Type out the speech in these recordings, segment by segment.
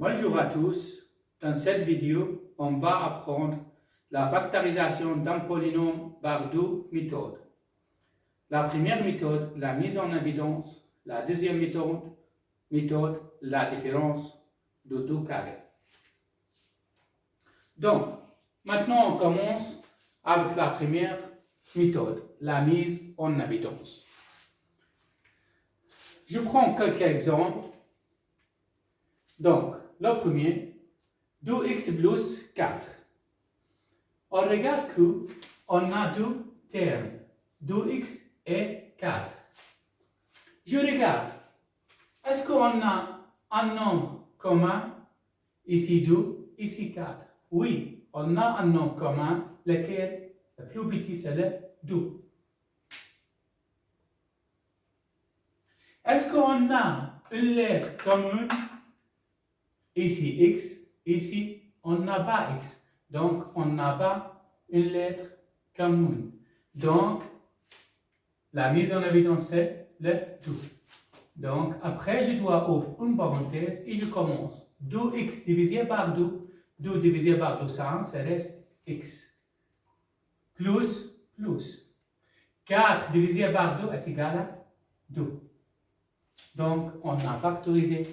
Bonjour à tous. Dans cette vidéo, on va apprendre la factorisation d'un polynôme par deux méthodes. La première méthode, la mise en évidence. La deuxième méthode, la différence de deux carrés. Donc, maintenant on commence avec la première méthode, la mise en évidence. Je prends quelques exemples. Donc, le premier, 2x plus 4. On regarde qu'on a deux termes, 2x et 4. Je regarde, est-ce qu'on a un nombre commun, ici 2, ici 4? Oui, on a un nombre commun, lequel le plus petit c'est le 2. Est-ce qu'on a une lettre commune? Ici x, ici on n'a pas x. Donc on n'a pas une lettre commune. Donc la mise en évidence c'est le 2. Donc après je dois ouvrir une parenthèse et je commence. 2x divisé par 2, 2 divisé par 2 ça reste x. Plus. 4 divisé par 2 est égal à 2. Donc on a factorisé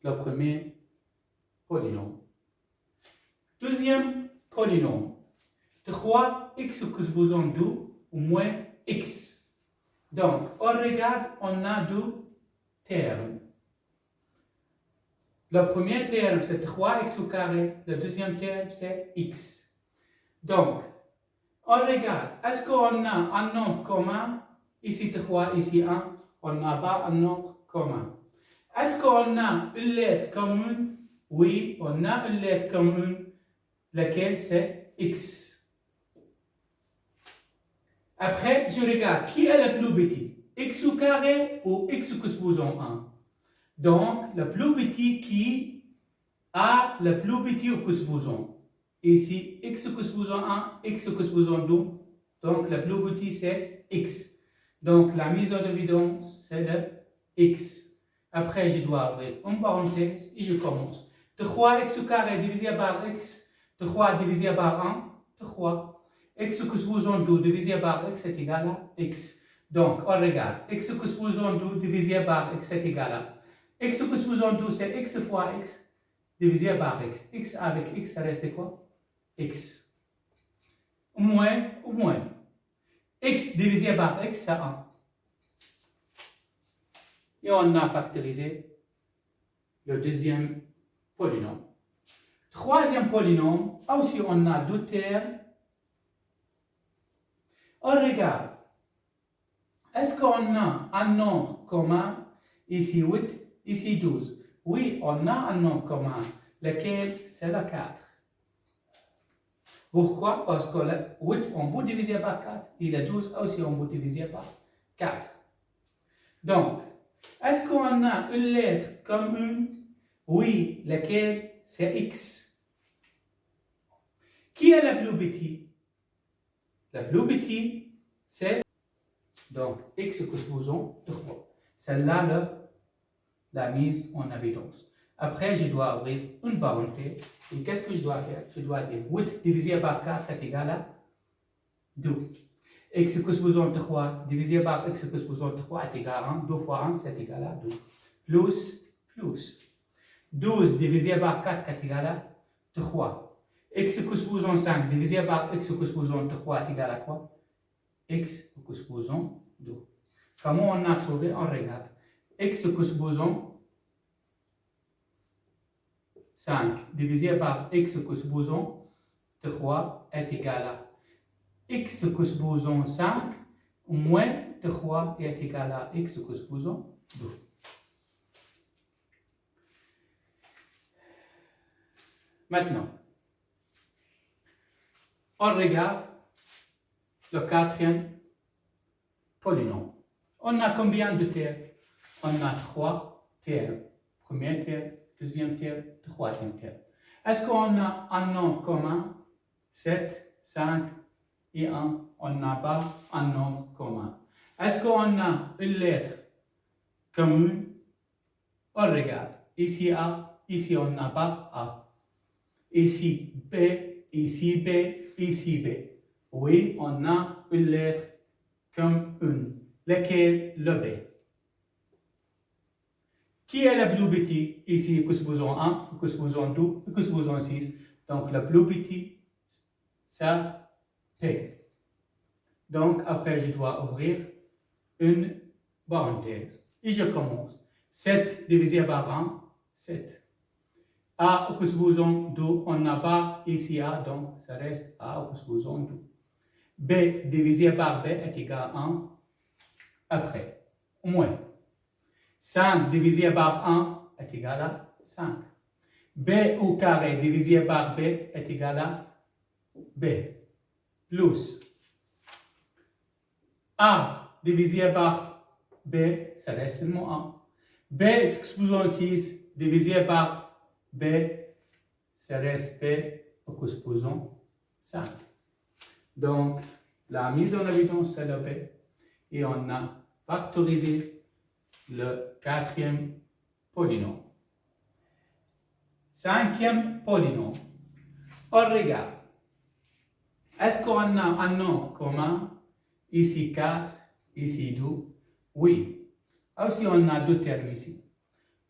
le premier polynôme. Deuxième polynôme. 3x correspondant 2 ou moins x. Donc, on regarde, on a deux termes. Le premier terme, c'est 3x au carré. Le deuxième terme, c'est x. Donc, on regarde, est-ce qu'on a un nombre commun? Ici 3, ici 1. On n'a pas un nombre commun. Est-ce qu'on a une lettre commune? Oui, on a une lettre commune, laquelle c'est x. Après, je regarde qui est le plus petit, x au carré ou x correspondant 1. Donc, le plus petit qui a le plus petit au correspondant. Ici, x correspondant 1, x correspondant 2. Donc, le plus petit c'est x. Donc, la mise en évidence c'est le x. Après, je dois ouvrir une parenthèse et je commence. 3x au carré divisé par x, 3 divisé par 1, 3. X correspondant 2 divisé par x est égal à x. Donc, on regarde. X correspondant 2 divisé par x est égal à x correspondant 2 c'est x fois x divisé par x. X avec x, ça reste quoi? X. Au moins. X divisé par x, c'est 1. Et on a factorisé le deuxième polynôme. Troisième polynôme, aussi on a deux termes. On regarde. Est-ce qu'on a un nombre commun? Ici 8, ici 12. Oui, on a un nombre commun. Lequel? C'est le 4. Pourquoi? Parce que le 8, on peut diviser par 4. Et le 12 aussi, on peut diviser par 4. Donc, est-ce qu'on a une lettre commune? Oui, laquelle? C'est x. Qui est le plus petit? Le plus petit, c'est donc x correspondant 3. C'est là la mise en évidence. Après, je dois ouvrir une parenthèse. Et qu'est-ce que je dois faire? Je dois dire 8 divisé par 4 est égal à 2. X correspondant 3 divisé par x correspondant 3 est égal à 1. 2 fois 1, c'est égal à 2. Plus. 12 divisé par 4 est égal à 3. X correspondant 5 divisé par x correspondant 3 est égal à quoi? X correspondant 2. Comment on a trouvé? On regarde. X correspondant 5 divisé par x correspondant 3 est égal à x correspondant 5 moins 3 est égal à x correspondant 2. Maintenant, on regarde le quatrième polynôme. On a combien de termes? On a 3 termes. Premier terme, deuxième terme, troisième terme. Est-ce qu'on a un nombre commun? 7, 5 et 1. On n'a pas un nombre commun. Est-ce qu'on a une lettre commune? On regarde. Ici A, ici on n'a pas A. Ici B, ici B, ici B. Oui, on a une lettre comme une. Laquelle? Le B. Qui est le plus petit? Ici, que supposons 1, que supposons 2, que supposons 6. Donc, le plus petit, c'est P. Donc, après, je dois ouvrir une parenthèse. Et je commence. 7 divisé par 1, 7. A, que supposons 2, on n'a pas ici A, donc ça reste A, que supposons 2. B divisé par B est égal à 1. Après, moins. 5 divisé par 1 est égal à 5. B au carré divisé par B est égal à B. Plus A divisé par B, ça reste seulement 1. B exposant 6 divisé par B, ça reste B exposant 5. Donc, la mise en évidence, c'est le B. Et on a factorisé le quatrième polynôme. Cinquième polynôme. On regarde. Est-ce qu'on a un nombre commun? Ici 4, ici 2. Oui. Aussi, on a deux termes ici.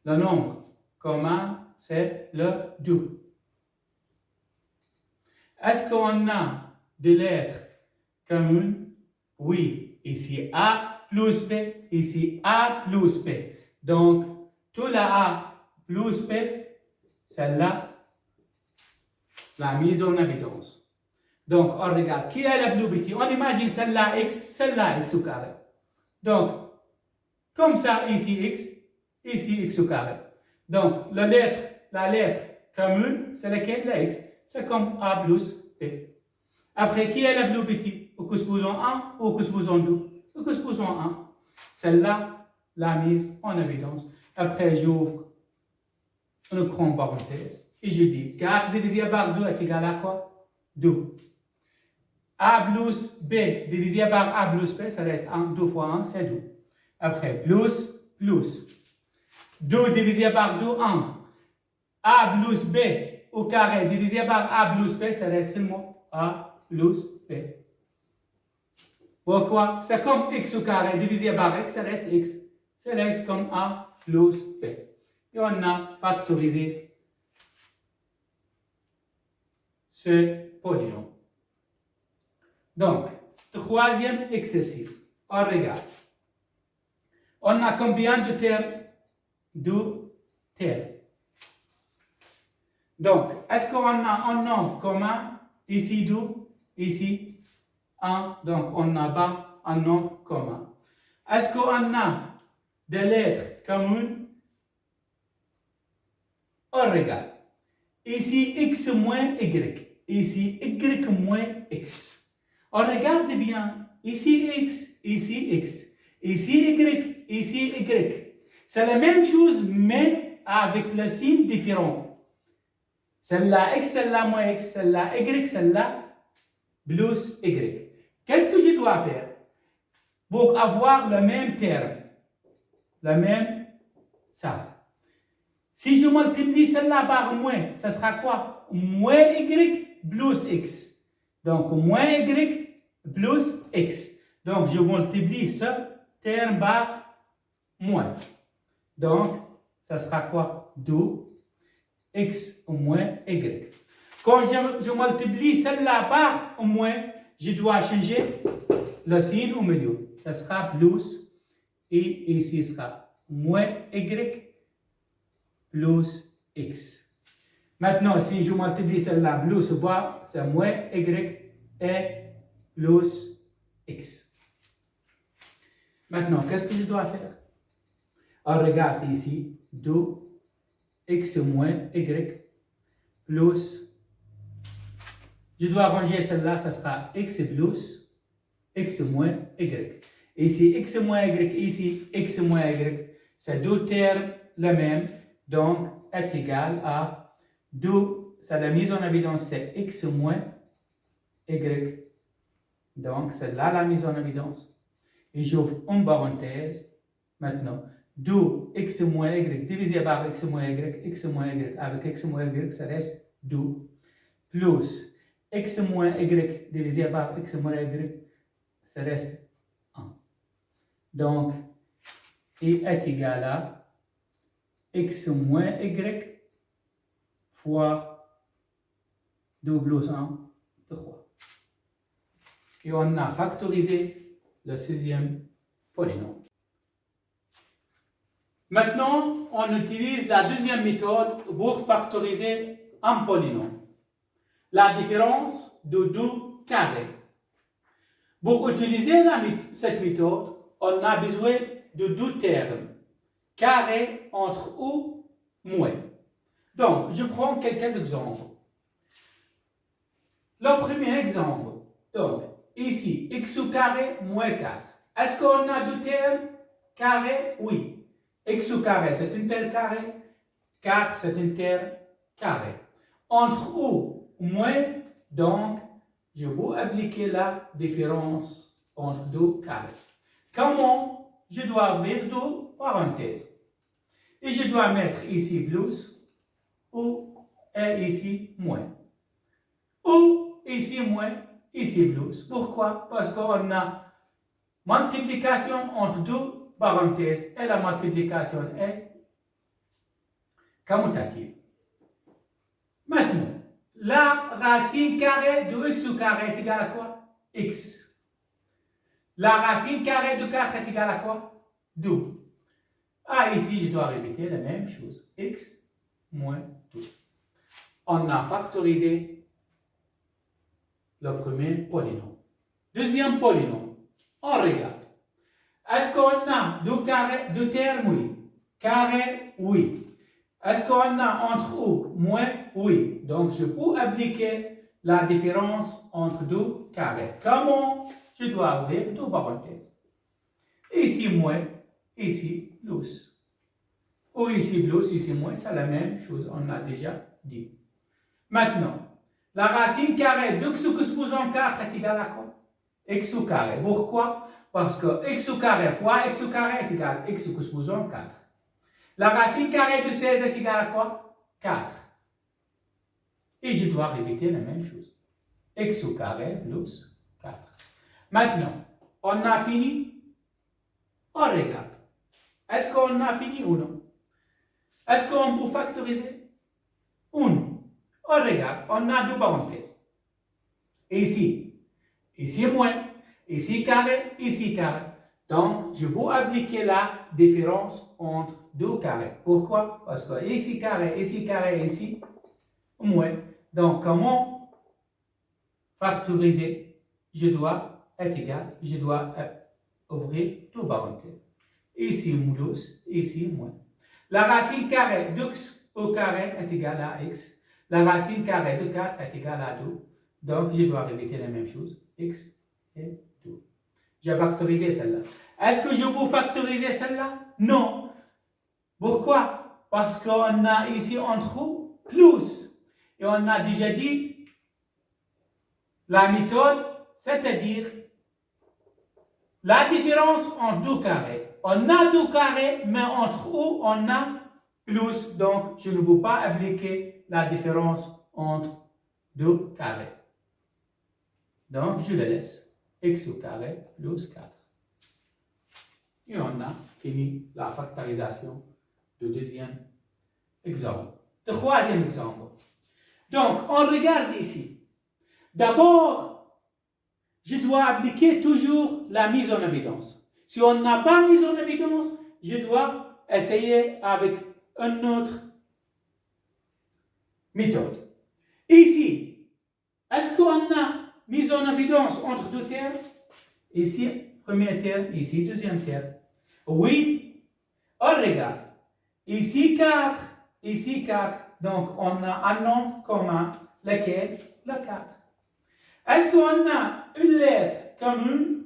Le nombre commun, c'est le 2. Est-ce qu'on a des lettres communes? Oui. Ici A plus B, ici A plus B. Donc, tout la A plus B, c'est là la mise en évidence. Donc, on regarde qui est le plus petit. On imagine celle-là X au carré. Donc, comme ça, ici X au carré. Donc, la lettre commune, c'est laquelle? La X. C'est comme A plus B. Après, qui est le plus petit? Ou que supposons 1 ou que supposons 2? Ou que supposons 1. Celle-là, la mise en évidence. Après, j'ouvre une grande parenthèse et je dis 4 divisé par 2 est égal à quoi? 2. A plus B divisé par A plus B, ça reste 1. 2 fois 1, c'est 2. Après, plus. 2 divisé par 2, 1. A plus B au carré divisé par A plus B, ça reste seulement A plus B. Pourquoi? C'est comme X au carré divisé par X, ça reste X. C'est X comme A plus B. Et on a factorisé ce polynôme. Donc, troisième exercice. On regarde. On a combien de termes? 2 termes. Donc, est-ce qu'on a un nombre commun? Ici 2, ici 1. Donc, on n'a pas un nombre commun. Est-ce qu'on a des lettres communes? On regarde. Ici, X moins Y. Ici, Y moins X. On regarde bien. Ici, X. Ici, X. Ici, Y. Ici, Y. C'est la même chose, mais avec le signe différent. Celle-là X, celle-là moins X, celle-là Y, celle-là plus Y. Qu'est-ce que je dois faire pour avoir le même terme? Le même ça. Si je multiplie celle-là par moins, ça sera quoi? Moins Y plus X. Donc, moins Y plus X. Donc, je multiplie ce terme par moins. Donc, ça sera quoi? 2 X moins Y. Quand je multiplie celle-là par moins, je dois changer le signe au milieu. Ça sera plus et ici sera moins Y plus X. Maintenant, si je multiplie celle-là plus bas, c'est moins Y et plus X. Maintenant, qu'est-ce que je dois faire? On regarde ici, 2 X moins Y plus, je dois ranger celle-là, ça sera X plus X moins Y. Ici, X moins Y, ici, X moins Y, c'est deux termes les mêmes, donc est égal à 2, c'est la mise en évidence, c'est X moins Y. Donc, c'est là la mise en évidence. Et j'ouvre une parenthèse. Maintenant, 2 x moins y divisé par x moins y avec x moins y, ça reste 2, plus x moins y divisé par x moins y, ça reste 1. Donc, i est égal à x moins y fois 2 plus 1, 3. Et on a factorisé le sixième polynôme. Maintenant, on utilise la deuxième méthode pour factoriser un polynôme. La différence de 2 carrés. Pour utiliser cette méthode, on a besoin de deux termes. Carré entre ou moins. Donc, je prends quelques exemples. Le premier exemple. Donc, ici, x au carré moins 4. Est-ce qu'on a deux termes? Carré? Oui. X au carré, c'est un terme carré. 4, c'est un terme carré. Entre ou moins, donc, je vais appliquer la différence entre deux carrés. Comment? Je dois ouvrir deux parenthèses. Et je dois mettre ici plus ou et ici moins. Ou ici moins, ici plus. Pourquoi? Parce qu'on a multiplication entre deux parenthèses et la multiplication est commutative. Maintenant, la racine carrée de x au carré est égale à quoi? X. La racine carrée de 4 est égale à quoi? 2. Ah, ici, je dois répéter la même chose. X moins 2. On a factorisé le premier polynôme. Deuxième polynôme. On regarde. Est-ce qu'on a deux termes? Oui. Carré? Oui. Est-ce qu'on a entre ou? Moins? Oui. Donc, je peux appliquer la différence entre deux carrés. Comment? Je dois ouvrir deux parenthèses. Ici moins, ici plus. Ou ici plus, ici moins, c'est la même chose, on a déjà dit. Maintenant, la racine carrée d'x supposons 4 est égale à quoi? X au carré. Pourquoi? Parce que x au carré fois x au carré est égal à x supposons 4. La racine carrée de 16 est égale à quoi? 4. Et je dois répéter la même chose. X au carré plus 4. Maintenant, on a fini? On regarde. Est-ce qu'on a fini ou non? Est-ce qu'on peut factoriser? Ou non? On regarde, on a deux parenthèses. Ici moins, ici carré, ici carré. Donc, je peux appliquer la différence entre deux carrés. Pourquoi? Parce que ici carré, ici moins. Donc, comment factoriser? Je dois être égal, je dois ouvrir deux parenthèses. Ici plus, ici moins. La racine carrée d'x au carré est égale à x. La racine carrée de 4 est égale à 2. Donc, je dois répéter la même chose. X et 2. J'ai factorisé celle-là. Est-ce que je peux factoriser celle-là? Non. Pourquoi? Parce qu'on a ici entre eux plus. Et on a déjà dit la méthode, c'est-à-dire la différence entre deux carrés. On a deux carrés, mais entre eux, on a plus. Donc, je ne peux pas appliquer la différence entre deux carrés. Donc, je le laisse. X au carré plus 4. Et on a fini la factorisation du deuxième exemple. Troisième exemple. Donc, on regarde ici. D'abord, je dois appliquer toujours la mise en évidence. Si on n'a pas mis en évidence, je dois essayer avec une autre méthode. Ici, est-ce qu'on a mis en évidence entre deux termes? Ici, premier terme, ici, deuxième terme. Oui, on regarde. Ici 4, ici 4. Donc, on a un nombre commun, lequel? Le 4. Est-ce qu'on a une lettre commune?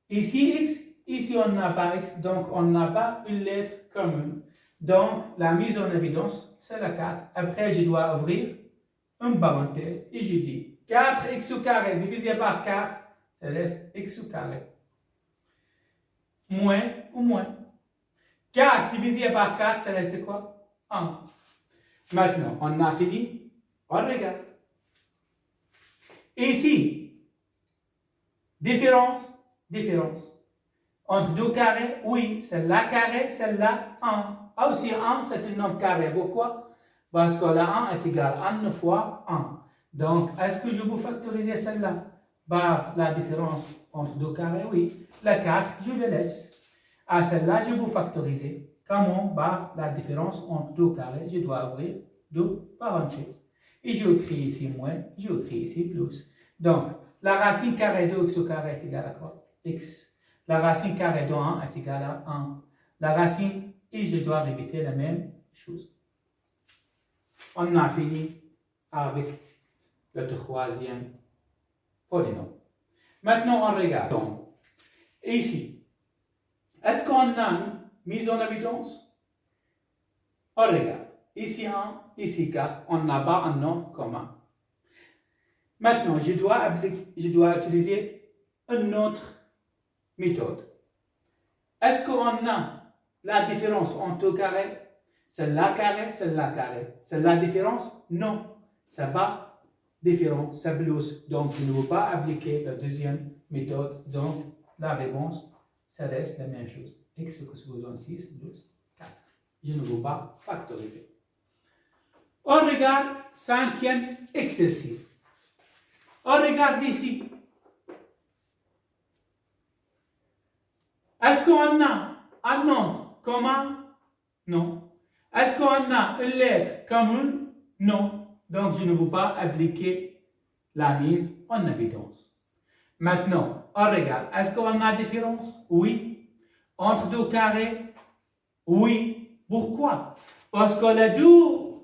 Ici x, ici on n'a pas x, donc on n'a pas une lettre commune. Donc, la mise en évidence, c'est la 4. Après, je dois ouvrir une parenthèse et je dis 4x au carré divisé par 4, ça reste x au carré. Moins ou moins. 4 divisé par 4, ça reste quoi? 1. Maintenant, on a fini. On regarde. Ici, différence. Entre deux carrés, oui, celle-là carré, celle-là 1. Ah, aussi 1, c'est un nombre carré. Pourquoi? Parce que la 1 est égal à 1 fois 1. Donc, est-ce que je peux factoriser celle-là par la différence entre deux carrés? Oui. La 4, je le laisse. À celle-là, je peux factoriser. Comment? Par la différence entre deux carrés, je dois ouvrir deux parenthèses. Et je écris ici moins, je écris ici plus. Donc, la racine carrée de x au carré est égale à quoi? X. La racine carrée de 1 est égale à 1. La racine, et je dois répéter la même chose. On a fini avec le troisième polynôme. Maintenant, on regarde. Ici, est-ce qu'on a mis en évidence? On regarde. Ici 1, ici 4, on n'a pas un nombre commun. Maintenant, je dois utiliser une autre méthode. Est-ce qu'on a la différence entre deux carrés? Celle-là carré, celle-là carré. C'est la différence? Non. C'est pas différent, c'est plus. Donc, je ne veux pas appliquer la deuxième méthode. Donc, la réponse, ça reste la même chose. X supposons 6 plus 4. Je ne veux pas factoriser. On regarde cinquième exercice. On regarde ici. Est-ce qu'on a un nombre commun? Non. Est-ce qu'on a une lettre commune? Non. Donc, je ne veux pas appliquer la mise en évidence. Maintenant, on regarde. Est-ce qu'on a différence? Oui. Entre deux carrés? Oui. Pourquoi? Parce que les deux,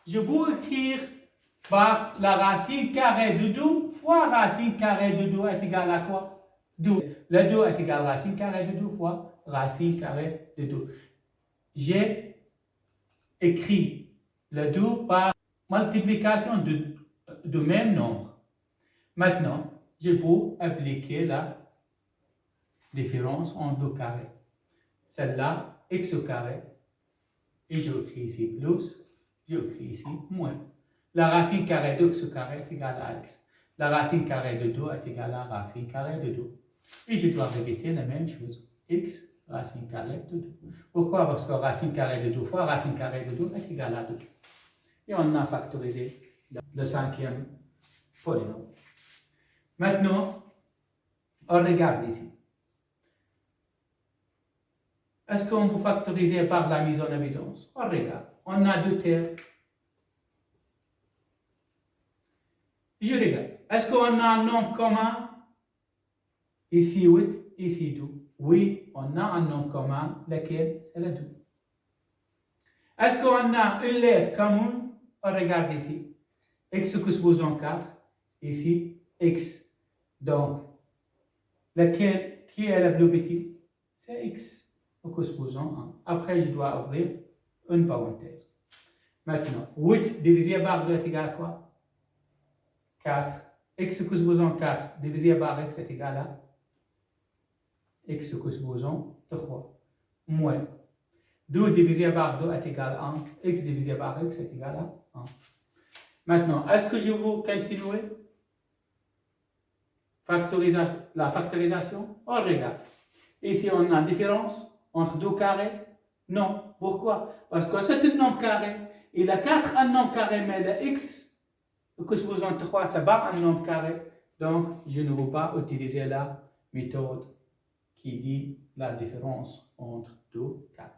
je peux écrire par la racine carrée de 2 fois racine carrée de 2 est égal à quoi? 2. Le 2 est égal à racine carrée de 2 fois racine carrée de 2. J'ai écrit le 2 par multiplication de même nombre. Maintenant, je peux appliquer la différence en deux carrés. Celle-là, x au carré. Et je écris ici plus, je écris ici moins. La racine carrée de x au carré est égale à x. La racine carrée de 2 est égale à racine carrée de 2. Et je dois répéter la même chose. X racine carrée de 2. Pourquoi? Parce que racine carrée de 2 fois racine carrée de 2 est égale à 2. Et on a factorisé le cinquième polynôme. Maintenant, on regarde ici. Est-ce qu'on peut factoriser par la mise en évidence? On regarde. On a deux termes. Je regarde. Est-ce qu'on a un nombre commun? Ici 8, ici 2. Oui, on a un nombre commun, lequel? C'est le 2. Est-ce qu'on a une lettre commune? On regarde ici. X supposons 4. Ici, X. Donc, lequel, qui est le plus petit? C'est X. Donc, supposons 1. Après, je dois ouvrir une parenthèse. Maintenant, 8 divisé par 2 est égal à quoi? 4. X supposons 4 divisé par X est égal à x supposons 3 moins 2 divisé par 2 est égal à 1. X divisé par x est égal à 1. Maintenant, est-ce que je veux continuer la factorisation? On regarde. Ici, on a différence entre deux carrés? Non. Pourquoi? Parce que c'est un nombre carré. Il a 4 un nombre carré, mais le x, que supposons 3, c'est pas un nombre carré. Donc, je ne veux pas utiliser la méthode qui dit la différence entre deux carrés.